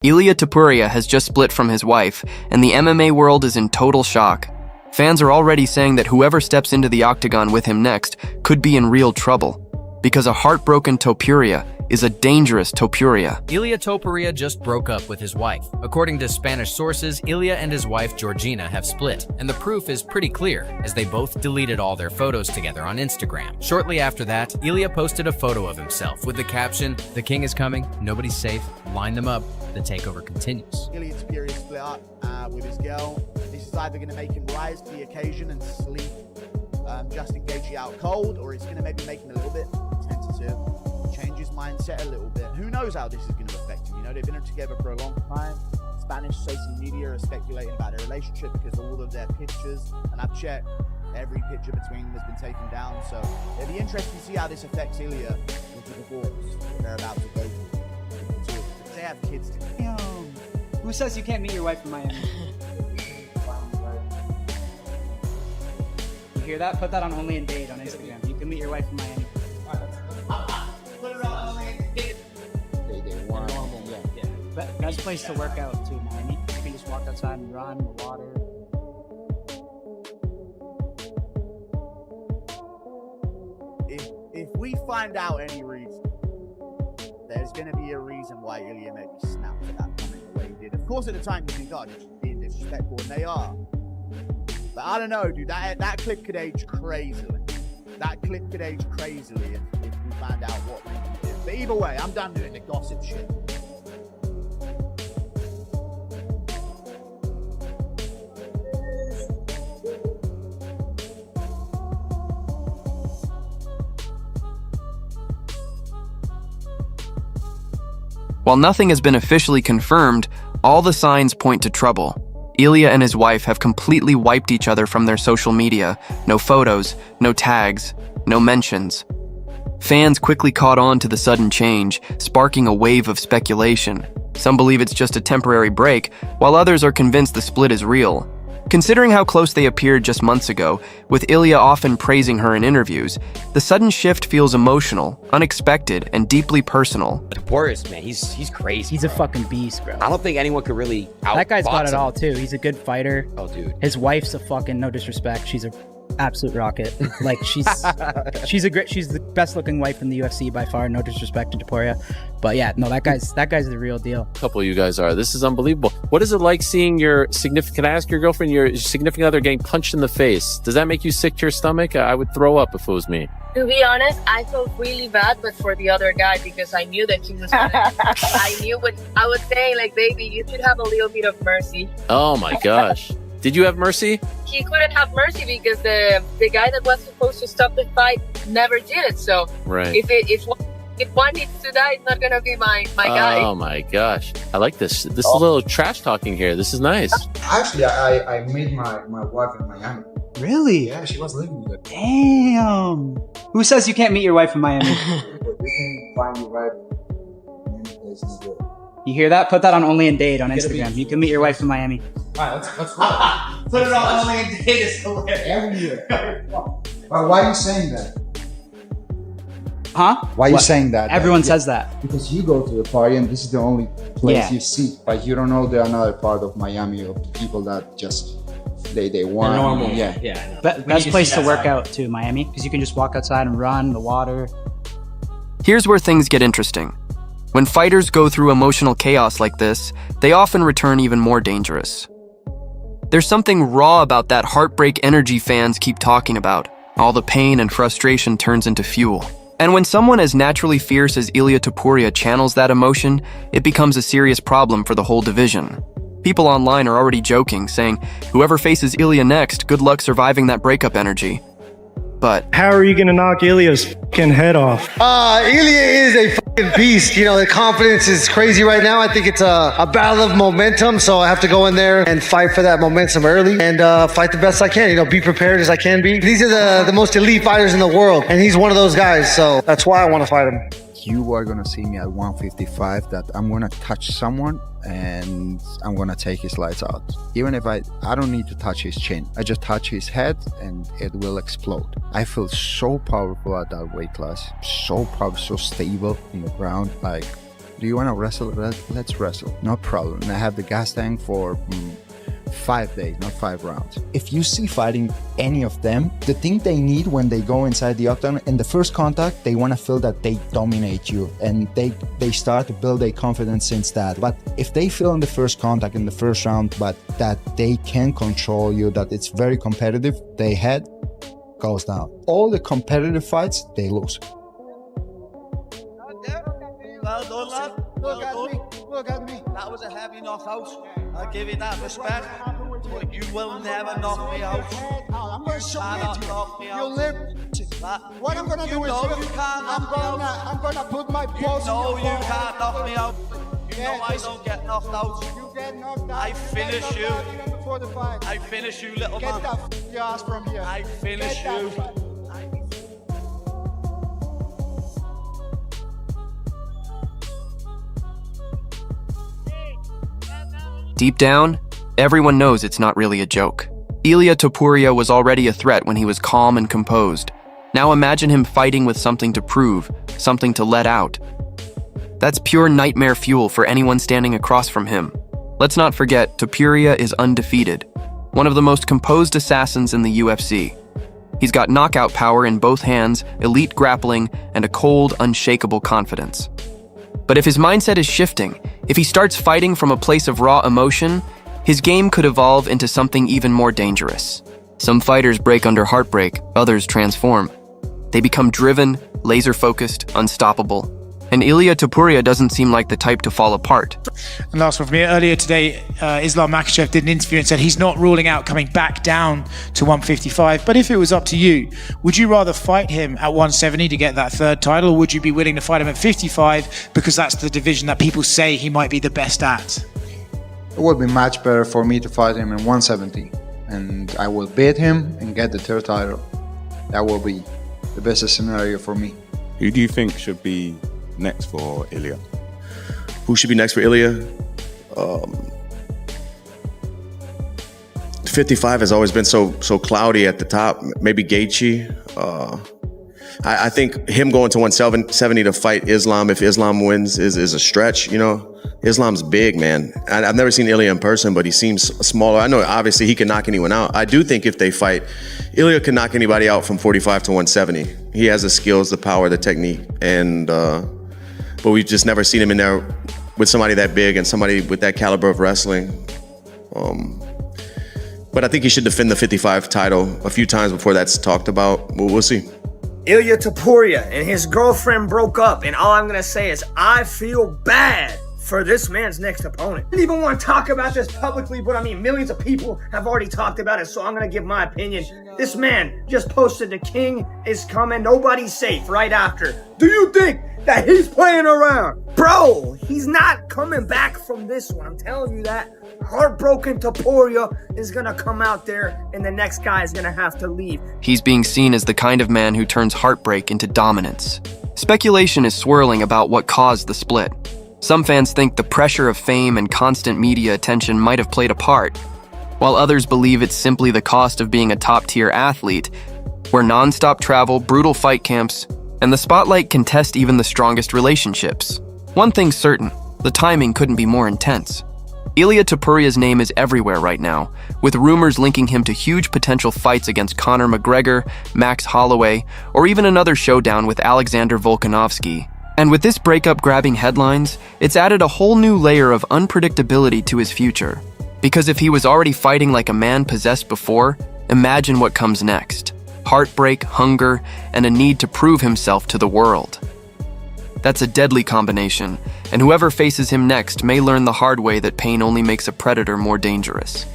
Ilia Topuria has just split from his wife, and the MMA world is in total shock. Fans are already saying that whoever steps into the octagon with him next could be in real trouble, because a heartbroken Topuria is a dangerous Topuria. Ilia Topuria just broke up with his wife. According to Spanish sources, Ilia and his wife Georgina have split, and the proof is pretty clear, as they both deleted all their photos together on Instagram. Shortly after that, Ilia posted a photo of himself with the caption, "The king is coming, nobody's safe, line them up, the takeover continues." Ilia Topuria split up with his girl. This is either going to make him rise to the occasion and sleep just in case out cold, or it's going to maybe make him a little bit tentative, change his mindset a little bit. Who knows how this is going to affect him? You know, they've been together for a long time. Spanish social media are speculating about their relationship because all of their pictures, and I've checked, every picture between them has been taken down. So it'll be interesting to see how this affects Ilia with the divorce they're about to go through. They have kids together. Who says you can't meet your wife in Miami? You hear that? Put that on Only in Date on Instagram. You can meet your wife in Miami. Put it on Only in Date. Best place to work out too, Miami. You can just walk outside and run, the water. If we find out any reason, there's going to be a reason why Ilia maybe snapped at that comment the way he did. Of course, at the time you think, God, he's being disrespectful, and they are. But I don't know, dude. That clip could age crazily. That clip could age crazily if we find out what we did. But either way, I'm done doing the gossip shit. While nothing has been officially confirmed, all the signs point to trouble. Ilia and his wife have completely wiped each other from their social media. No photos, no tags, no mentions. Fans quickly caught on to the sudden change, sparking a wave of speculation. Some believe it's just a temporary break, while others are convinced the split is real. Considering how close they appeared just months ago, with Ilia often praising her in interviews, the sudden shift feels emotional, unexpected, and deeply personal. Boris, man, he's crazy. He's a fucking beast, bro. I don't think anyone could really outbox That guy's got it him. all too. He's a good fighter. Oh, dude. His wife's a fucking, no disrespect, she's a absolute rocket. Like she's the best looking wife in the UFC by far. No disrespect to Topuria, but yeah, no, that guy's the real deal. Couple of you guys are. This is unbelievable. What is it like seeing your significant? Can I ask your girlfriend, your significant other, getting punched in the face? Does that make you sick to your stomach? I would throw up if it was me. To be honest, I felt really bad, but for the other guy, because I knew that he was gonna, I knew what I was saying, like, baby, you should have a little bit of mercy. Oh my gosh. Did you have mercy? He couldn't have mercy because the guy that was supposed to stop the fight never did it. So Right. if one needs to die, it's not gonna be my guy. Oh my gosh. I like this. This is a little trash talking here. This is nice. Actually, I met my wife in Miami. Really? Yeah, she was living there. Damn. Who says you can't meet your wife in Miami? But we can find you right in many places there. You hear that? Put that on Only in Date on Instagram. You can meet your wife in Miami. Alright, let's go. Put it on Only in Date. It's hilarious. Every year. Why are you saying that? Huh? Why are you What? saying that? Everyone says that. Because you go to the party and this is the only place Yeah. you see. But you don't know the another part of Miami of the people that just they want. Normal. Yeah. Yeah. Best place to work out too, Miami, because you can just walk outside and run, the water. Here's where things get interesting. When fighters go through emotional chaos like this, they often return even more dangerous. There's something raw about that heartbreak energy fans keep talking about. All the pain and frustration turns into fuel. And when someone as naturally fierce as Ilia Topuria channels that emotion, it becomes a serious problem for the whole division. People online are already joking, saying, whoever faces Ilia next, good luck surviving that breakup energy. But how are you gonna knock Ilia's fucking head off? Ilia is a fucking beast. You know, the confidence is crazy right now. I think it's a battle of momentum, so I have to go in there and fight for that momentum early and fight the best I can. You know, be prepared as I can be. These are the most elite fighters in the world, and he's one of those guys, so that's why I want to fight him. You are gonna see me at 155 that I'm gonna touch someone and I'm gonna take his lights out. Even if I don't need to touch his chin. I just touch his head and it will explode. I feel so powerful at that weight class. So powerful, so stable in the ground. Like Do you want to wrestle? Let's wrestle. No problem. And I have the gas tank for 5 days, not 5 rounds. If you see fighting any of them, the thing they need when they go inside the octagon, in the first contact, they want to feel that they dominate you, and they start to build a confidence since that. But if they feel in the first contact, in the first round, but that they can control you, that it's very competitive, their head goes down. All the competitive fights, they lose. Well done, lad. Look at me. Look at me. That was a heavy knockout. I'll give you that respect. But you will never knock me out. I'm going to submit you. Knock me out. You'll live. What I'm going to do is I'm going to put my balls in your you can't knock me out. You know I don't get knocked out. You get knocked out. I finish you. Even before the fight. I finish you, little man. Get your ass from here. I finish you. Deep down, everyone knows it's not really a joke. Ilia Topuria was already a threat when he was calm and composed. Now imagine him fighting with something to prove, something to let out. That's pure nightmare fuel for anyone standing across from him. Let's not forget, Topuria is undefeated, one of the most composed assassins in the UFC. He's got knockout power in both hands, elite grappling, and a cold, unshakable confidence. But if his mindset is shifting, if he starts fighting from a place of raw emotion, his game could evolve into something even more dangerous. Some fighters break under heartbreak, others transform. They become driven, laser-focused, unstoppable. And Ilia Topuria doesn't seem like the type to fall apart. And last one from me. Earlier today, Islam Makhachev did an interview and said he's not ruling out coming back down to 155. But if it was up to you, would you rather fight him at 170 to get that third title, or would you be willing to fight him at 55 because that's the division that people say he might be the best at? It would be much better for me to fight him in 170, and I will beat him and get the third title. That will be the best scenario for me. Who do you think should be next for Ilia? Who should be next for Ilia? 55 has always been so cloudy at the top. Maybe Gaethje. I think him going to 170 to fight Islam, if Islam wins, is a stretch. You know, Islam's big, man. I've never seen Ilia in person, but he seems smaller. I know obviously he can knock anyone out. I do think if they fight, Ilia can knock anybody out from 45 to 170. He has the skills, the power, the technique, and but we've just never seen him in there with somebody that big and somebody with that caliber of wrestling. But I think he should defend the 55 title a few times before that's talked about. We'll see. Ilia Topuria and his girlfriend broke up, and all I'm gonna say is I feel bad for this man's next opponent. I didn't even want to talk about this publicly, but I mean, millions of people have already talked about it, so I'm gonna give my opinion. This man just posted the king is coming, nobody's safe right after. Do you think that he's playing around? Bro, he's not coming back from this one, I'm telling you that. Heartbroken Topuria is gonna come out there, and the next guy is gonna have to leave. He's being seen as the kind of man who turns heartbreak into dominance. Speculation is swirling about what caused the split. Some fans think the pressure of fame and constant media attention might have played a part, while others believe it's simply the cost of being a top-tier athlete, where non-stop travel, brutal fight camps, and the spotlight can test even the strongest relationships. One thing's certain, the timing couldn't be more intense. Ilia Topuria's name is everywhere right now, with rumors linking him to huge potential fights against Conor McGregor, Max Holloway, or even another showdown with Alexander Volkanovski. And with this breakup grabbing headlines, it's added a whole new layer of unpredictability to his future. Because if he was already fighting like a man possessed before, imagine what comes next. Heartbreak, hunger, and a need to prove himself to the world. That's a deadly combination, and whoever faces him next may learn the hard way that pain only makes a predator more dangerous.